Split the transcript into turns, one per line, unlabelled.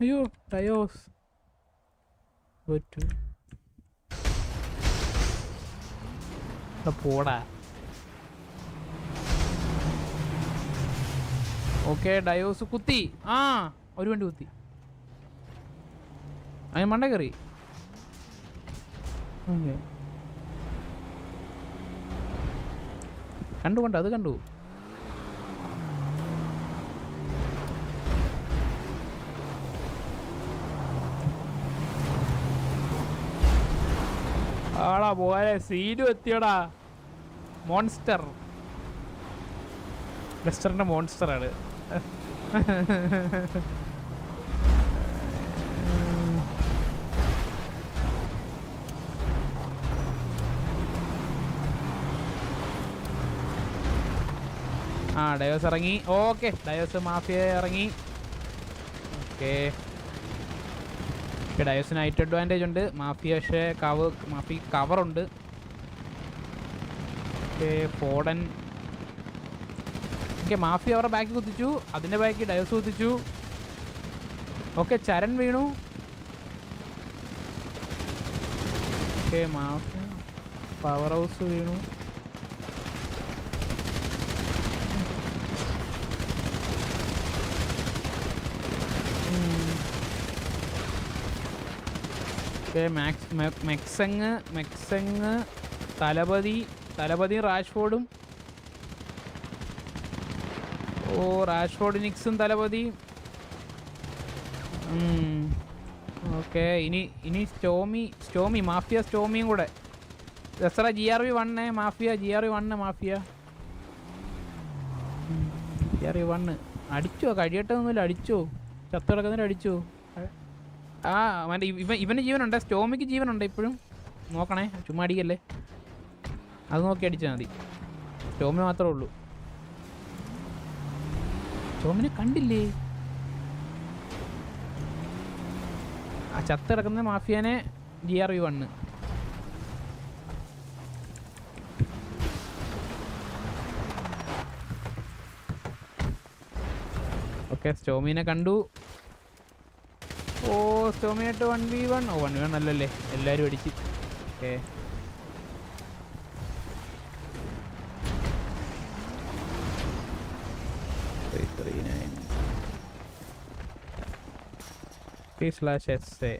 അയ്യോ ഡയോസ് പോടാ. ഓക്കെ ഡയോസ് കുത്തി. ആ ഒരു വണ്ടി കുത്തി. അതിന് മണ്ട കയറി. കണ്ടു കണ്ടു അത് കണ്ടു. ആടാ പോരെ സീനും എത്തിയടാ. മോൺസ്റ്റർ ലെസ്റ്ററിന്റെ മോൺസ്റ്ററാണ്. ആ ഡയോസ് ഇറങ്ങി. ഓക്കെ ഡയോസ് മാഫിയ ഇറങ്ങി. ഓക്കെ ഡയോസിന് ഹൈറ്റ് അഡ്വാൻറ്റേജ് ഉണ്ട്. മാഫിയ പക്ഷേ മാഫി കവറുണ്ട്. Okay Foden. ഓക്കെ മാഫി അവരുടെ ബാക്കി കുത്തിച്ചു. അതിൻ്റെ ബാക്കി ഡയോസ് കുത്തിച്ചു. ഓക്കെ ചരൺ വീണു. ഓക്കെ മാഫി പവർ ഹൗസ് വീണു. മെക്സങ് തലപതി റാഷ്ഫോർഡും. ഓ റാഷ്ഫോർഡ് നിക്സും തലപതി. ഓക്കെ ഇനി സ്റ്റോമി മാഫിയ സ്റ്റോമിയും കൂടെ. ദസറ GRV 1 മാഫിയ GRV 1 മാഫിയ GRV 1 അടിച്ചോ? കഴിയട്ടൊന്നുമില്ല. അടിച്ചോ? ചത്തു കിടക്കുന്നതിൽ അടിച്ചോ? ആ മറ്റേ ഇവന് ജീവനുണ്ട്. സ്റ്റോമിക്ക് ജീവനുണ്ട് ഇപ്പോഴും. നോക്കണേ ചുമ്മാ അടിക്കല്ലേ. അത് നോക്കി അടിച്ചാൽ മതി. സ്റ്റോമി മാത്രമേ ഉള്ളൂ. സ്റ്റോമിനെ കണ്ടില്ലേ? ആ ചത്ത് കിടക്കുന്ന മാഫിയാനെ GRV 1. ഓക്കെ സ്റ്റോമിനെ കണ്ടു. ഓ സ്റ്റോമിയായിട്ട് 1v1. ഓ 1v1 അല്ലല്ലേ, എല്ലാവരും അടിച്ച്. Okay /SA